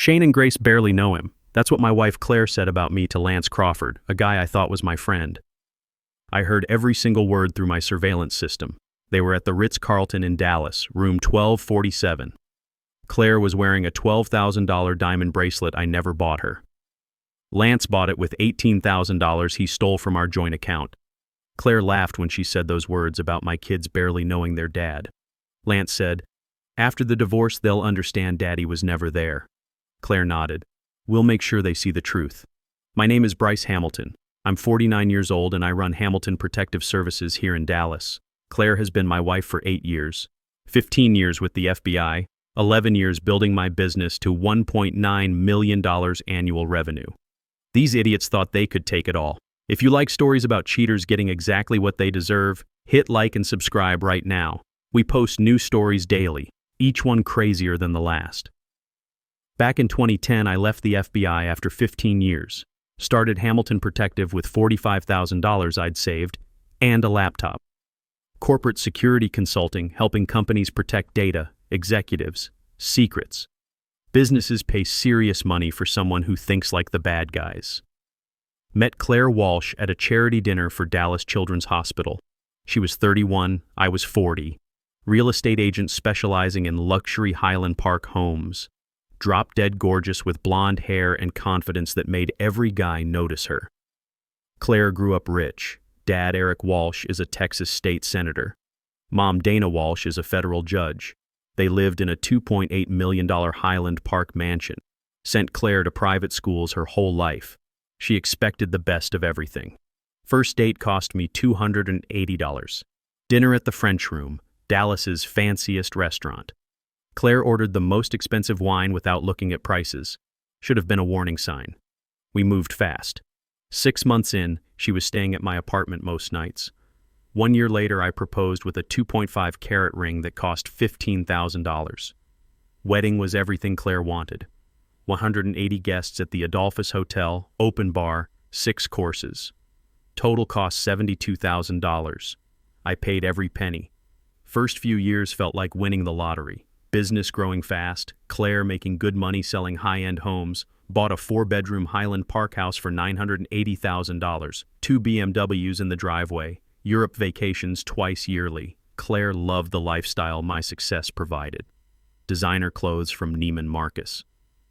Shane and Grace barely know him. That's what my wife Claire said about me to Lance Crawford, a guy I thought was my friend. I heard every single word through my surveillance system. They were at the Ritz Carlton in Dallas, room 1247. Claire was wearing a $12,000 diamond bracelet I never bought her. Lance bought it with $18,000 he stole from our joint account. Claire laughed when she said those words about my kids barely knowing their dad. Lance said, "After the divorce, they'll understand Daddy was never there." Claire nodded. "We'll make sure they see the truth." My name is Bryce Hamilton. I'm 49 years old and I run Hamilton Protective Services here in Dallas. Claire has been my wife for 8 years, 15 years with the FBI, 11 years building my business to $1.9 million annual revenue. These idiots thought they could take it all. If you like stories about cheaters getting exactly what they deserve, hit like and subscribe right now. We post new stories daily, each one crazier than the last. Back in 2010, I left the FBI after 15 years, started Hamilton Protective with $45,000 I'd saved, and a laptop. Corporate security consulting, helping companies protect data, executives, secrets. Businesses pay serious money for someone who thinks like the bad guys. Met Claire Walsh at a charity dinner for Dallas Children's Hospital. She was 31, I was 40. Real estate agent specializing in luxury Highland Park homes. Drop-dead gorgeous with blonde hair and confidence that made every guy notice her. Claire grew up rich. Dad, Eric Walsh, is a Texas state senator. Mom, Dana Walsh, is a federal judge. They lived in a $2.8 million Highland Park mansion. Sent Claire to private schools her whole life. She expected the best of everything. First date cost me $280. Dinner at the French Room, Dallas's fanciest restaurant. Claire ordered the most expensive wine without looking at prices. Should have been a warning sign. We moved fast. 6 months in, she was staying at my apartment most nights. 1 year later, I proposed with a 2.5 carat ring that cost $15,000. Wedding was everything Claire wanted. 180 guests at the Adolphus Hotel, open bar, 6 courses. Total cost $72,000. I paid every penny. First few years felt like winning the lottery. Business growing fast, Claire making good money selling high-end homes, bought a 4-bedroom Highland Park house for $980,000, 2 BMWs in the driveway, Europe vacations twice yearly. Claire loved the lifestyle my success provided. Designer clothes from Neiman Marcus.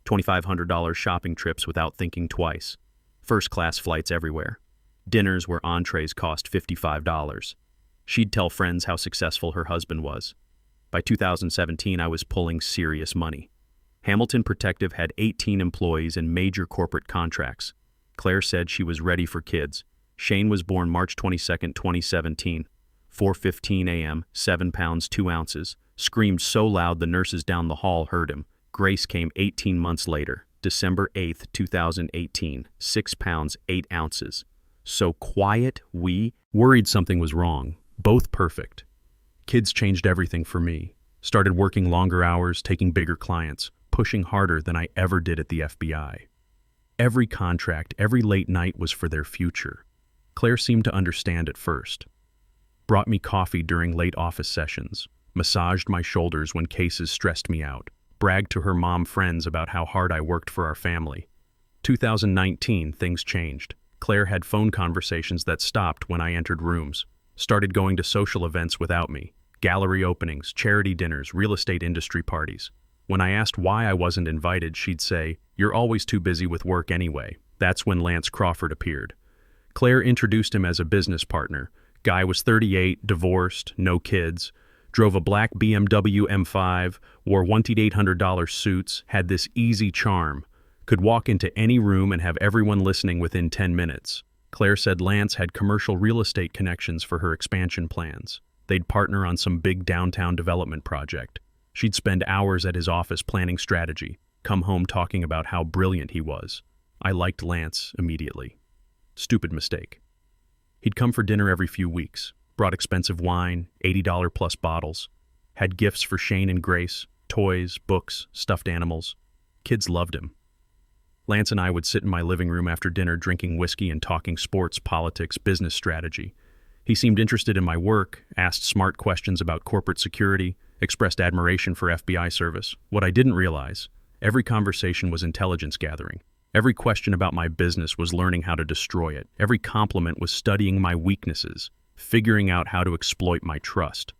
$2,500 shopping trips without thinking twice. First-class flights everywhere. Dinners where entrees cost $55. She'd tell friends how successful her husband was. By 2017, I was pulling serious money. Hamilton Protective had 18 employees and major corporate contracts. Claire said she was ready for kids. Shane was born March 22, 2017. 4:15 a.m., 7 pounds 2 ounces. Screamed so loud the nurses down the hall heard him. Grace came 18 months later, December 8, 2018. 6 pounds 8 ounces. So quiet, we worried something was wrong. Both perfect. Kids changed everything for me. Started working longer hours, taking bigger clients, pushing harder than I ever did at the FBI. Every contract, every late night was for their future. Claire seemed to understand at first. Brought me coffee during late office sessions, massaged my shoulders when cases stressed me out, bragged to her mom friends about how hard I worked for our family. 2019, things changed. Claire had phone conversations that stopped when I entered rooms. Started going to social events without me. Gallery openings, charity dinners, real estate industry parties. When I asked why I wasn't invited, she'd say, "You're always too busy with work anyway." That's when Lance Crawford appeared. Claire introduced him as a business partner. Guy was 38, divorced, no kids, drove a black BMW M5, wore $1,800 suits, had this easy charm, could walk into any room and have everyone listening within 10 minutes. Claire said Lance had commercial real estate connections for her expansion plans. They'd partner on some big downtown development project. She'd spend hours at his office planning strategy, come home talking about how brilliant he was. I liked Lance immediately. Stupid mistake. He'd come for dinner every few weeks, brought expensive wine, $80 plus bottles, had gifts for Shane and Grace, toys, books, stuffed animals. Kids loved him. Lance and I would sit in my living room after dinner drinking whiskey and talking sports, politics, business strategy. He seemed interested in my work, asked smart questions about corporate security, expressed admiration for FBI service. What I didn't realize, Every conversation was intelligence gathering. Every question about my business was learning how to destroy it. Every compliment was studying my weaknesses, figuring out how to exploit my trust.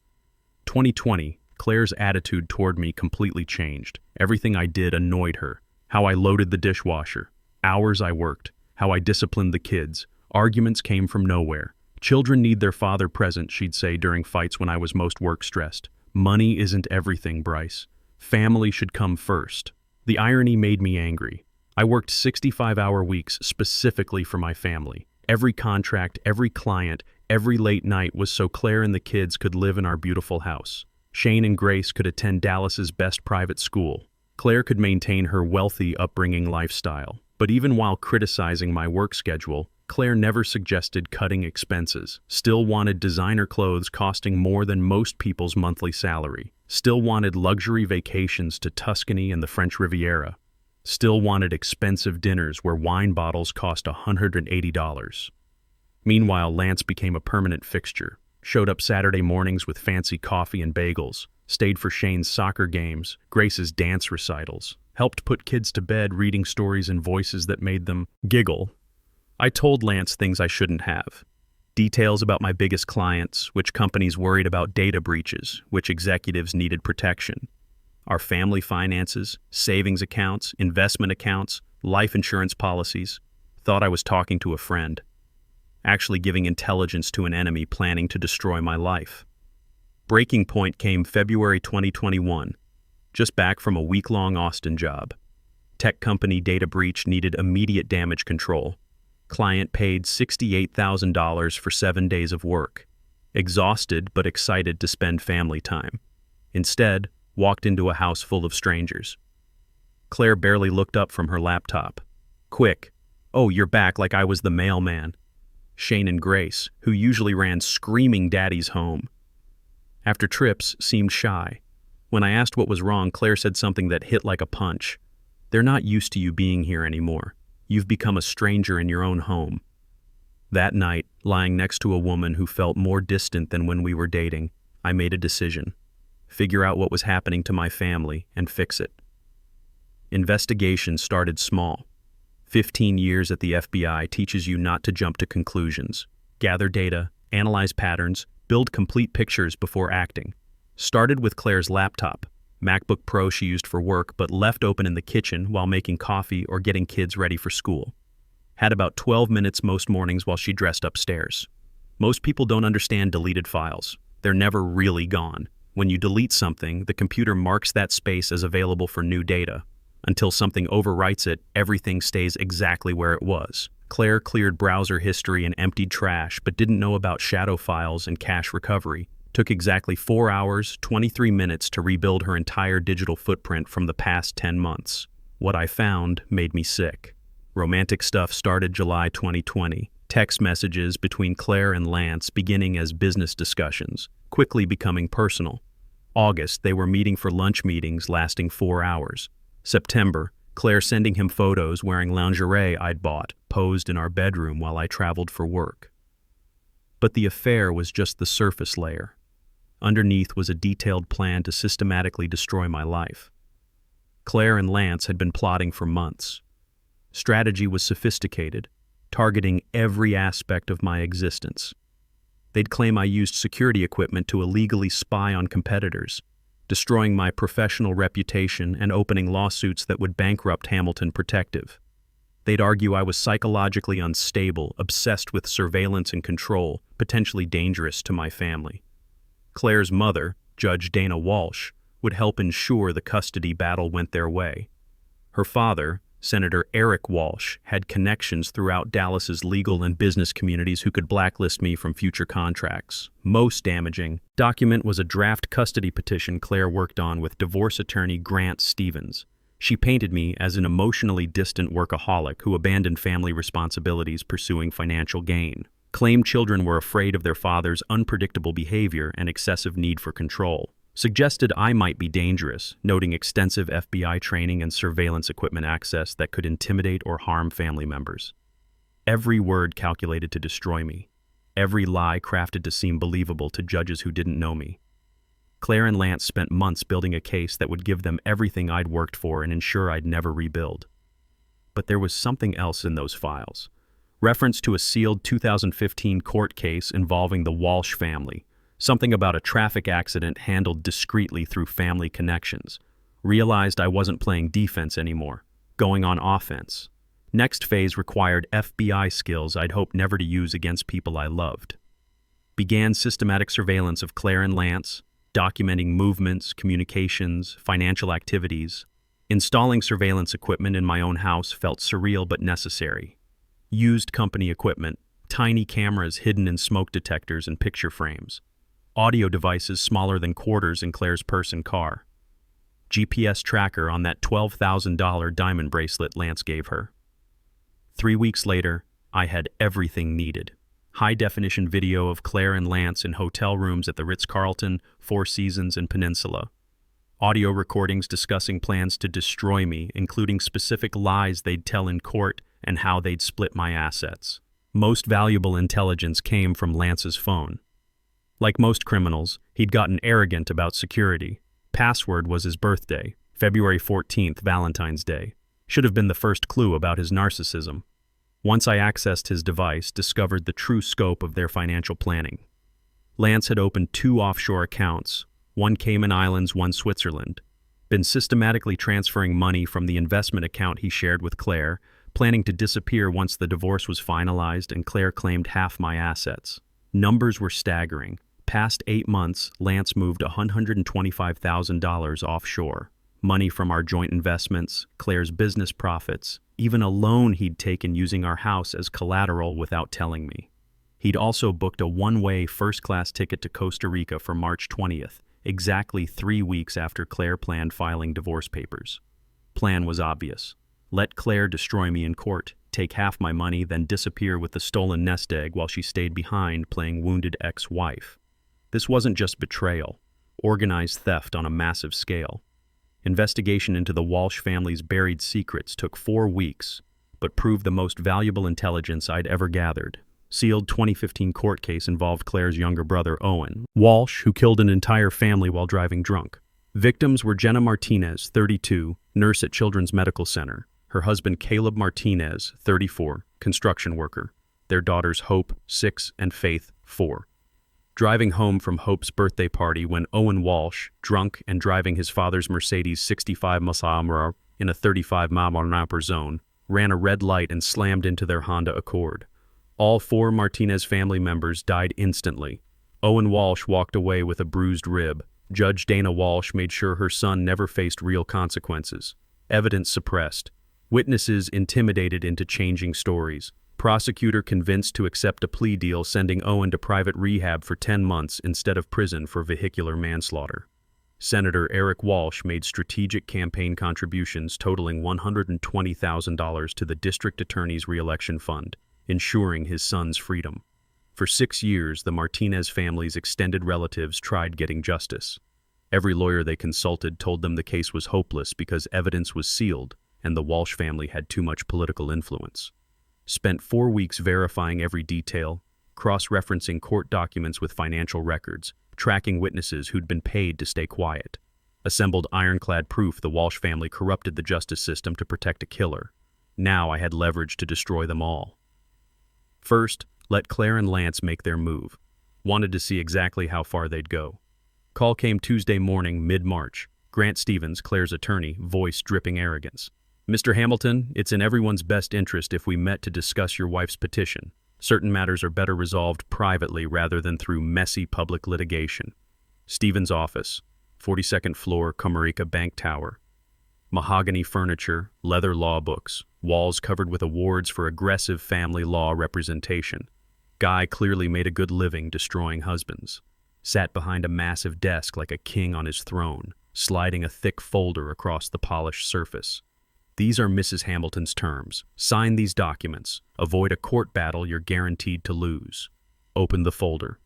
2020, Claire's attitude toward me completely changed. Everything I did annoyed her. How I loaded the dishwasher, hours I worked, how I disciplined the kids. Arguments came from nowhere. Children need their father present, she'd say during fights when I was most work-stressed. Money isn't everything, Bryce. Family should come first. The irony made me angry. I worked 65-hour weeks specifically for my family. Every contract, every client, every late night was so Claire and the kids could live in our beautiful house. Shane and Grace could attend Dallas's best private school. Claire could maintain her wealthy upbringing lifestyle. But even while criticizing my work schedule, Claire never suggested cutting expenses, still wanted designer clothes costing more than most people's monthly salary, still wanted luxury vacations to Tuscany and the French Riviera, still wanted expensive dinners where wine bottles cost $180. Meanwhile, Lance became a permanent fixture, showed up Saturday mornings with fancy coffee and bagels, stayed for Shane's soccer games, Grace's dance recitals, helped put kids to bed reading stories in voices that made them giggle. I told Lance things I shouldn't have. Details about my biggest clients, which companies worried about data breaches, which executives needed protection. Our family finances, savings accounts, investment accounts, life insurance policies. Thought I was talking to a friend. Actually giving intelligence to an enemy planning to destroy my life. Breaking point came February 2021. Just back from a week-long Austin job. Tech company data breach needed immediate damage control. Client paid $68,000 for 7 days of work. Exhausted but excited to spend family time. Instead, walked into a house full of strangers. Claire barely looked up from her laptop. Quick. Oh, you're back, like I was the mailman. Shane and Grace, who usually ran screaming daddies home. After trips, seemed shy. When I asked what was wrong, Claire said something that hit like a punch. They're not used to you being here anymore. You've become a stranger in your own home. That night, lying next to a woman who felt more distant than when we were dating, I made a decision. Figure out what was happening to my family and fix it. Investigation started small. 15 years at the FBI teaches you not to jump to conclusions. Gather data, analyze patterns, build complete pictures before acting. Started with Claire's laptop, MacBook Pro she used for work but left open in the kitchen while making coffee or getting kids ready for school. Had about 12 minutes most mornings while she dressed upstairs. Most people don't understand deleted files. They're never really gone. When you delete something, the computer marks that space as available for new data. Until something overwrites it, everything stays exactly where it was. Claire cleared browser history and emptied trash, but didn't know about shadow files and cache recovery. Took exactly 4 hours, 23 minutes to rebuild her entire digital footprint from the past 10 months. What I found made me sick. Romantic stuff started July 2020. Text messages between Claire and Lance beginning as business discussions, quickly becoming personal. August, they were meeting for lunch meetings lasting 4 hours. September, Claire sending him photos wearing lingerie I'd bought, posed in our bedroom while I traveled for work. But the affair was just the surface layer. Underneath was a detailed plan to systematically destroy my life. Claire and Lance had been plotting for months. Strategy was sophisticated, targeting every aspect of my existence. They'd claim I used security equipment to illegally spy on competitors, destroying my professional reputation and opening lawsuits that would bankrupt Hamilton Protective. They'd argue I was psychologically unstable, obsessed with surveillance and control, potentially dangerous to my family. Claire's mother, Judge Dana Walsh, would help ensure the custody battle went their way. Her father, Senator Eric Walsh, had connections throughout Dallas's legal and business communities who could blacklist me from future contracts. Most damaging document was a draft custody petition Claire worked on with divorce attorney Grant Stevens. She painted me as an emotionally distant workaholic who abandoned family responsibilities pursuing financial gain. Claimed children were afraid of their father's unpredictable behavior and excessive need for control. Suggested I might be dangerous, noting extensive FBI training and surveillance equipment access that could intimidate or harm family members. Every word calculated to destroy me. Every lie crafted to seem believable to judges who didn't know me. Claire and Lance spent months building a case that would give them everything I'd worked for and ensure I'd never rebuild. But there was something else in those files. Reference to a sealed 2015 court case involving the Walsh family. Something about a traffic accident handled discreetly through family connections. Realized I wasn't playing defense anymore, going on offense. Next phase required FBI skills I'd hoped never to use against people I loved. Began systematic surveillance of Claire and Lance, documenting movements, communications, financial activities. Installing surveillance equipment in my own house felt surreal but necessary. Used company equipment, tiny cameras hidden in smoke detectors and picture frames. Audio devices smaller than quarters in Claire's purse and car. GPS tracker on that $12,000 diamond bracelet Lance gave her. 3 weeks later, I had everything needed. High-definition video of Claire and Lance in hotel rooms at the Ritz Carlton, Four Seasons, and Peninsula. Audio recordings discussing plans to destroy me, including specific lies they'd tell in court and how they'd split my assets. Most valuable intelligence came from Lance's phone. Like most criminals, he'd gotten arrogant about security. Password was his birthday, February 14th, Valentine's Day. Should have been the first clue about his narcissism. Once I accessed his device, discovered the true scope of their financial planning. Lance had opened 2 offshore accounts, one Cayman Islands, one Switzerland. Been systematically transferring money from the investment account he shared with Claire, planning to disappear once the divorce was finalized and Claire claimed half my assets. Numbers were staggering. Past 8 months, Lance moved $125,000 offshore. Money from our joint investments, Claire's business profits, even a loan he'd taken using our house as collateral without telling me. He'd also booked a one-way first-class ticket to Costa Rica for March 20th, exactly 3 weeks after Claire planned filing divorce papers. Plan was obvious. Let Claire destroy me in court, take half my money, then disappear with the stolen nest egg while she stayed behind playing wounded ex-wife. This wasn't just betrayal, organized theft on a massive scale. Investigation into the Walsh family's buried secrets took 4 weeks, but proved the most valuable intelligence I'd ever gathered. Sealed 2015 court case involved Claire's younger brother, Owen Walsh, who killed an entire family while driving drunk. Victims were Jenna Martinez, 32, nurse at Children's Medical Center. Her husband, Caleb Martinez, 34, construction worker. Their daughters, Hope, 6, and Faith, 4. Driving home from Hope's birthday party when Owen Walsh, drunk and driving his father's Mercedes 65 mph in a 35 mph zone, ran a red light and slammed into their Honda Accord. All 4 Martinez family members died instantly. Owen Walsh walked away with a bruised rib. Judge Dana Walsh made sure her son never faced real consequences. Evidence suppressed. Witnesses intimidated into changing stories. Prosecutor convinced to accept a plea deal, sending Owen to private rehab for 10 months instead of prison for vehicular manslaughter. Senator Eric Walsh made strategic campaign contributions totaling $120,000 to the district attorney's reelection fund, ensuring his son's freedom. For 6 years, the Martinez family's extended relatives tried getting justice. Every lawyer they consulted told them the case was hopeless because evidence was sealed and the Walsh family had too much political influence. Spent 4 weeks verifying every detail, cross-referencing court documents with financial records, tracking witnesses who'd been paid to stay quiet. Assembled ironclad proof the Walsh family corrupted the justice system to protect a killer. Now I had leverage to destroy them all. First, let Claire and Lance make their move. Wanted to see exactly how far they'd go. Call came Tuesday morning, mid-March. Grant Stevens, Claire's attorney, voice dripping arrogance. Mr. Hamilton, it's in everyone's best interest if we met to discuss your wife's petition. Certain matters are better resolved privately rather than through messy public litigation. Stevens' office, 42nd floor, Comerica Bank Tower. Mahogany furniture, leather law books, walls covered with awards for aggressive family law representation. Guy clearly made a good living destroying husbands. Sat behind a massive desk like a king on his throne, sliding a thick folder across the polished surface. These are Mrs. Hamilton's terms. Sign these documents. Avoid a court battle you're guaranteed to lose. Open the folder.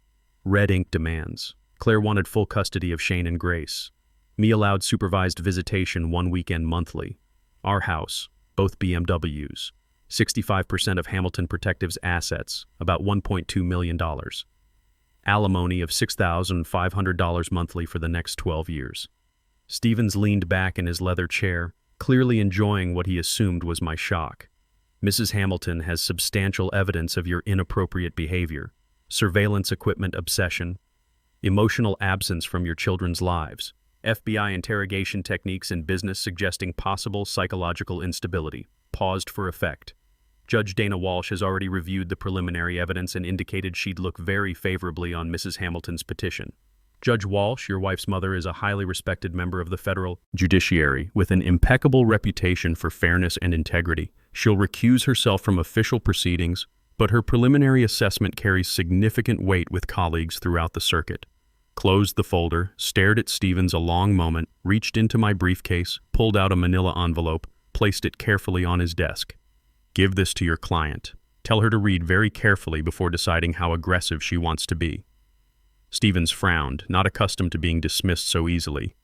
Red ink demands. Claire wanted full custody of Shane and Grace. Me allowed supervised visitation 1 weekend monthly. Our house, both BMWs. 65% of Hamilton Protective's assets, about $1.2 million. alimony of $6,500 monthly for the next 12 years. Stevens leaned back in his leather chair, clearly enjoying what he assumed was my shock. Mrs. Hamilton has substantial evidence of your inappropriate behavior, surveillance equipment obsession, emotional absence from your children's lives, FBI interrogation techniques in business suggesting possible psychological instability, paused for effect. Judge Dana Walsh has already reviewed the preliminary evidence and indicated she'd look very favorably on Mrs. Hamilton's petition. Judge Walsh, your wife's mother, is a highly respected member of the federal judiciary with an impeccable reputation for fairness and integrity. She'll recuse herself from official proceedings, but her preliminary assessment carries significant weight with colleagues throughout the circuit. Closed the folder, stared at Stevens a long moment, reached into my briefcase, pulled out a manila envelope, placed it carefully on his desk. Give this to your client. Tell her to read very carefully before deciding how aggressive she wants to be. Stevens frowned, not accustomed to being dismissed so easily.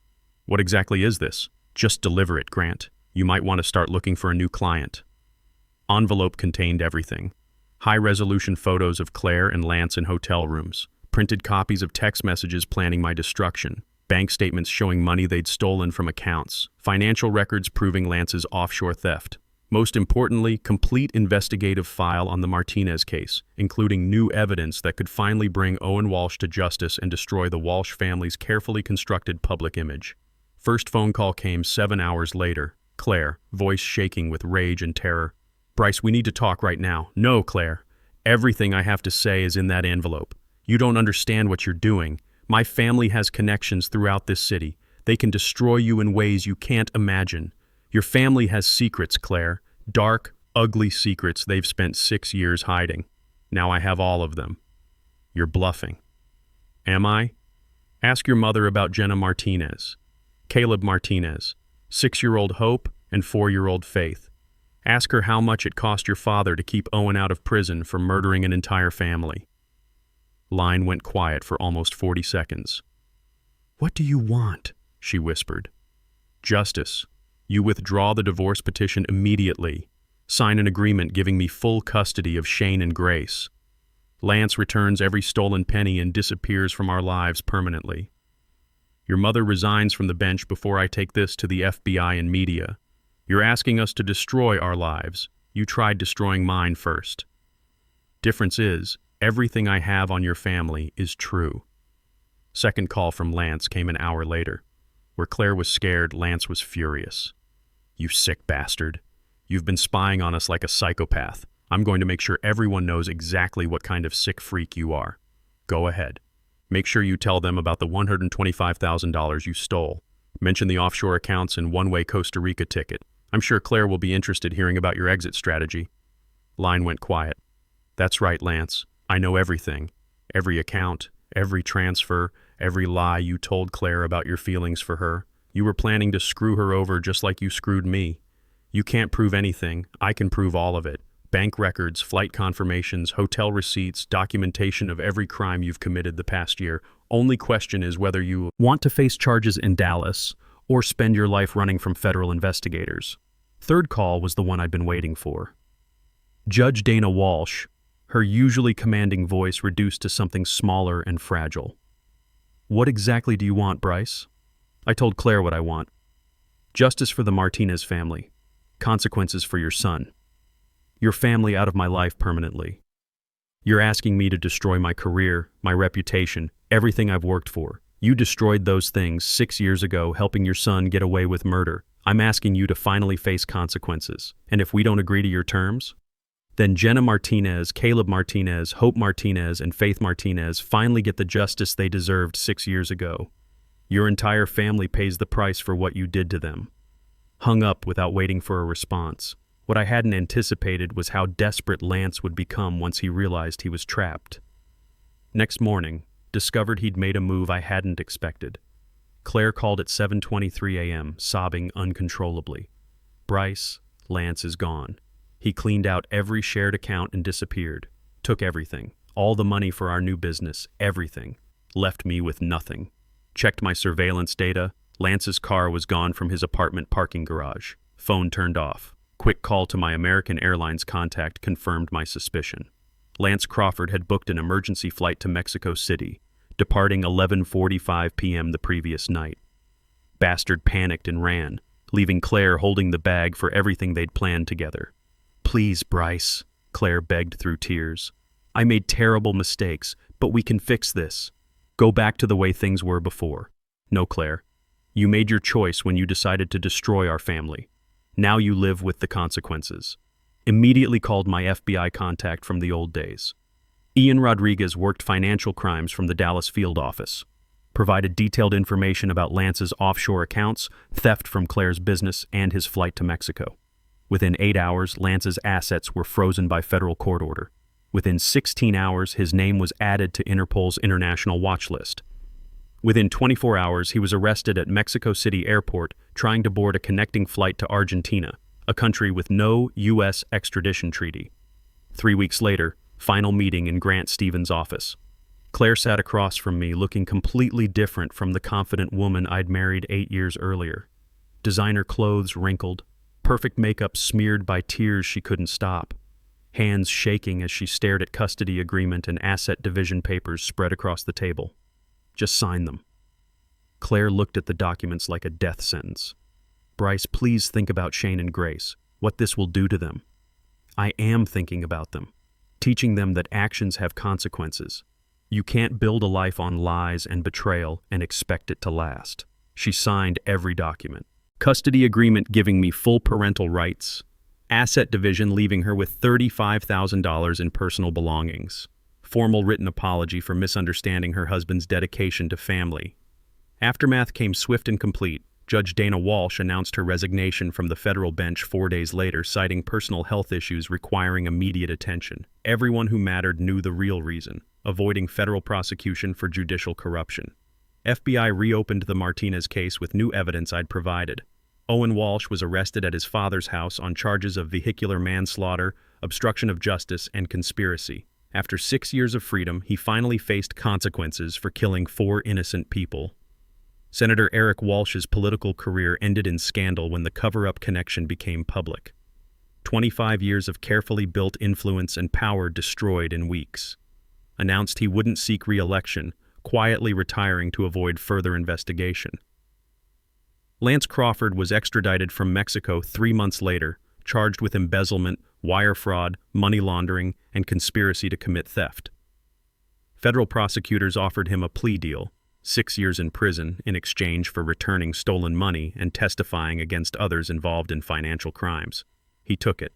What exactly is this? Just deliver it, Grant. You might want to start looking for a new client. Envelope contained everything. High-resolution photos of Claire and Lance in hotel rooms, printed copies of text messages planning my destruction, bank statements showing money they'd stolen from accounts, financial records proving Lance's offshore theft. Most importantly, complete investigative file on the Martinez case, including new evidence that could finally bring Owen Walsh to justice and destroy the Walsh family's carefully constructed public image. First phone call came 7 hours later. Claire, voice shaking with rage and terror. Bryce, we need to talk right now. No, Claire. Everything I have to say is in that envelope. You don't understand what you're doing. My family has connections throughout this city. They can destroy you in ways you can't imagine. Your family has secrets, Claire. Dark, ugly secrets they've spent 6 years hiding. Now I have all of them. You're bluffing. Am I? Ask your mother about Jenna Martinez, Caleb Martinez, 6-year-old Hope, and 4-year-old Faith. Ask her how much it cost your father to keep Owen out of prison for murdering an entire family. Line went quiet for almost 40 seconds. What do you want? She whispered. Justice. You withdraw the divorce petition immediately. Sign an agreement giving me full custody of Shane and Grace. Lance returns every stolen penny and disappears from our lives permanently. Your mother resigns from the bench before I take this to the FBI and media. You're asking us to destroy our lives. You tried destroying mine first. Difference is, everything I have on your family is true. Second call from Lance came an hour later. Where Claire was scared, Lance was furious. You sick bastard. You've been spying on us like a psychopath. I'm going to make sure everyone knows exactly what kind of sick freak you are. Go ahead. Make sure you tell them about the $125,000 you stole. Mention the offshore accounts and one-way Costa Rica ticket. I'm sure Claire will be interested hearing about your exit strategy. Line went quiet. That's right, Lance. I know everything. Every account, every transfer, every lie you told Claire about your feelings for her. You were planning to screw her over just like you screwed me. You can't prove anything. I can prove all of it. Bank records, flight confirmations, hotel receipts, documentation of every crime you've committed the past year. Only question is whether you want to face charges in Dallas or spend your life running from federal investigators. Third call was the one I'd been waiting for. Judge Dana Walsh, her usually commanding voice reduced to something smaller and fragile. What exactly do you want, Bryce? I told Claire what I want. Justice for the Martinez family. Consequences for your son. Your family out of my life permanently. You're asking me to destroy my career, my reputation, everything I've worked for. You destroyed those things 6 years ago, helping your son get away with murder. I'm asking you to finally face consequences. And if we don't agree to your terms, then Jenna Martinez, Caleb Martinez, Hope Martinez, and Faith Martinez finally get the justice they deserved 6 years ago. Your entire family pays the price for what you did to them. Hung up without waiting for a response. What I hadn't anticipated was how desperate Lance would become once he realized he was trapped. Next morning, discovered he'd made a move I hadn't expected. Claire called at 7:23 a.m., sobbing uncontrollably. Bryce, Lance is gone. He cleaned out every shared account and disappeared. Took everything. All the money for our new business. Everything. Left me with nothing. Checked my surveillance data. Lance's car was gone from his apartment parking garage. Phone turned off. Quick call to my American Airlines contact confirmed my suspicion. Lance Crawford had booked an emergency flight to Mexico City, departing 11:45 p.m. the previous night. Bastard panicked and ran, leaving Claire holding the bag for everything they'd planned together. "Please, Bryce," Claire begged through tears. "I made terrible mistakes, but we can fix this. Go back to the way things were before." "No, Claire. You made your choice when you decided to destroy our family. Now you live with the consequences." Immediately called my FBI contact from the old days. Ian Rodriguez worked financial crimes from the Dallas field office. Provided detailed information about Lance's offshore accounts, theft from Claire's business, and his flight to Mexico. Within 8 hours, Lance's assets were frozen by federal court order. Within 16 hours, his name was added to Interpol's international watch list. Within 24 hours, he was arrested at Mexico City Airport trying to board a connecting flight to Argentina, a country with no U.S. extradition treaty. 3 weeks later, final meeting in Grant Stevens' office. Claire sat across from me, looking completely different from the confident woman I'd married 8 years earlier. Designer clothes wrinkled, perfect makeup smeared by tears she couldn't stop, hands shaking as she stared at custody agreement and asset division papers spread across the table. "Just sign them." Claire looked at the documents like a death sentence. "Bryce, please think about Shane and Grace, what this will do to them." "I am thinking about them, teaching them that actions have consequences. You can't build a life on lies and betrayal and expect it to last." She signed every document. Custody agreement giving me full parental rights. Asset division leaving her with $35,000 in personal belongings. Formal written apology for misunderstanding her husband's dedication to family. Aftermath came swift and complete. Judge Dana Walsh announced her resignation from the federal bench 4 days later, citing personal health issues requiring immediate attention. Everyone who mattered knew the real reason: avoiding federal prosecution for judicial corruption. FBI reopened the Martinez case with new evidence I'd provided. Owen Walsh was arrested at his father's house on charges of vehicular manslaughter, obstruction of justice, and conspiracy. After 6 years of freedom, he finally faced consequences for killing 4 innocent people. Senator Eric Walsh's political career ended in scandal when the cover-up connection became public. 25 years of carefully built influence and power destroyed in weeks. Announced he wouldn't seek re-election, quietly retiring to avoid further investigation. Lance Crawford was extradited from Mexico 3 months later, charged with embezzlement, wire fraud, money laundering, and conspiracy to commit theft. Federal prosecutors offered him a plea deal, 6 years in prison, in exchange for returning stolen money and testifying against others involved in financial crimes. He took it.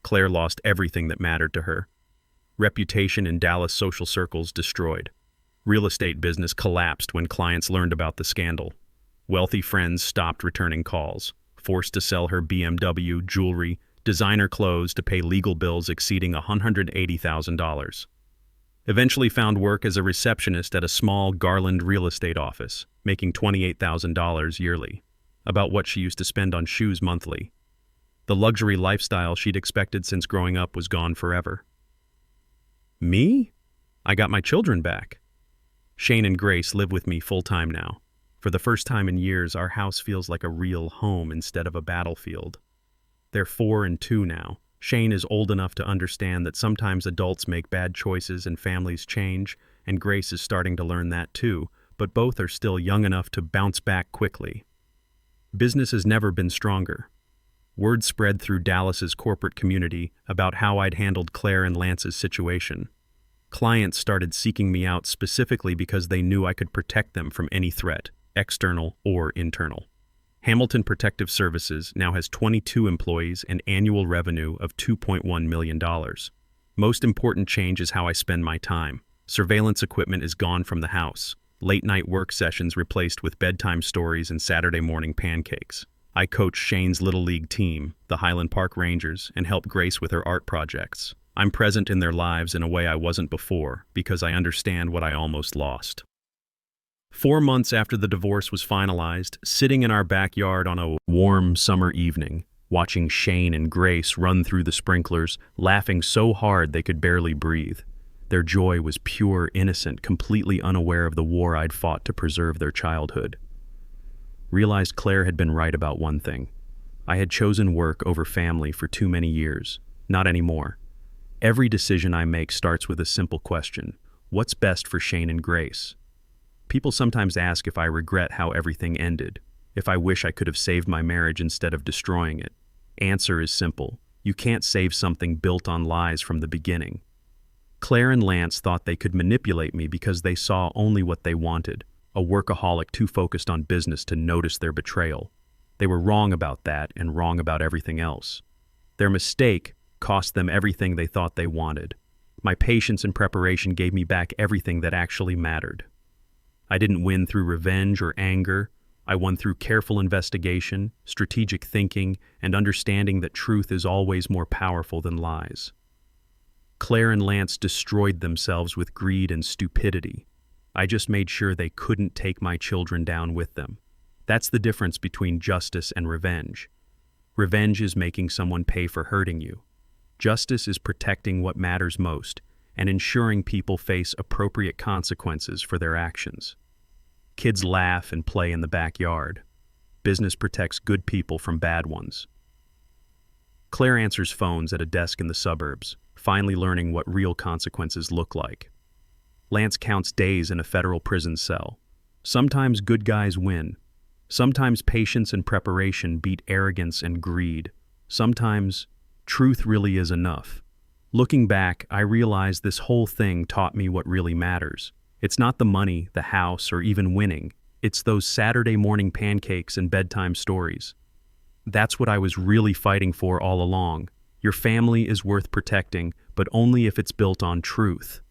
Claire lost everything that mattered to her. Reputation in Dallas social circles destroyed. Real estate business collapsed when clients learned about the scandal. Wealthy friends stopped returning calls, forced to sell her BMW, jewelry, designer clothes to pay legal bills exceeding $180,000. Eventually found work as a receptionist at a small Garland real estate office, making $28,000 yearly, about what she used to spend on shoes monthly. The luxury lifestyle she'd expected since growing up was gone forever. Me? I got my children back. Shane and Grace live with me full-time now. For the first time in years, our house feels like a real home instead of a battlefield. They're 4 and 2 now. Shane is old enough to understand that sometimes adults make bad choices and families change, and Grace is starting to learn that too, but both are still young enough to bounce back quickly. Business has never been stronger. Word spread through Dallas's corporate community about how I'd handled Claire and Lance's situation. Clients started seeking me out specifically because they knew I could protect them from any threat, external or internal. Hamilton Protective Services now has 22 employees and annual revenue of $2.1 million. Most important change is how I spend my time. Surveillance equipment is gone from the house. Late-night work sessions replaced with bedtime stories and Saturday morning pancakes. I coach Shane's Little League team, the Highland Park Rangers, and help Grace with her art projects. I'm present in their lives in a way I wasn't before, because I understand what I almost lost. 4 months after the divorce was finalized, sitting in our backyard on a warm summer evening, watching Shane and Grace run through the sprinklers, laughing so hard they could barely breathe. Their joy was pure, innocent, completely unaware of the war I'd fought to preserve their childhood. Realized Claire had been right about one thing. I had chosen work over family for too many years. Not anymore. Every decision I make starts with a simple question: what's best for Shane and Grace? People sometimes ask if I regret how everything ended, if I wish I could have saved my marriage instead of destroying it. Answer is simple: you can't save something built on lies from the beginning. Claire and Lance thought they could manipulate me because they saw only what they wanted, a workaholic too focused on business to notice their betrayal. They were wrong about that and wrong about everything else. Their mistake cost them everything they thought they wanted. My patience and preparation gave me back everything that actually mattered. I didn't win through revenge or anger. I won through careful investigation, strategic thinking, and understanding that truth is always more powerful than lies. Claire and Lance destroyed themselves with greed and stupidity. I just made sure they couldn't take my children down with them. That's the difference between justice and revenge. Revenge is making someone pay for hurting you. Justice is protecting what matters most and ensuring people face appropriate consequences for their actions. Kids laugh and play in the backyard. Business protects good people from bad ones. Claire answers phones at a desk in the suburbs, finally learning what real consequences look like. Lance counts days in a federal prison cell. Sometimes good guys win. Sometimes patience and preparation beat arrogance and greed. Sometimes truth really is enough. Looking back, I realize this whole thing taught me what really matters. It's not the money, the house, or even winning. It's those Saturday morning pancakes and bedtime stories. That's what I was really fighting for all along. Your family is worth protecting, but only if it's built on truth.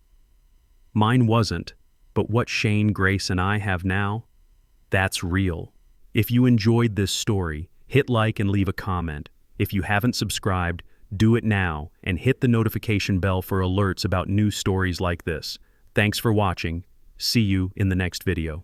Mine wasn't, but what Shane, Grace, and I have now, that's real. If you enjoyed this story, hit like and leave a comment. If you haven't subscribed, do it now and hit the notification bell for alerts about new stories like this. Thanks for watching. See you in the next video.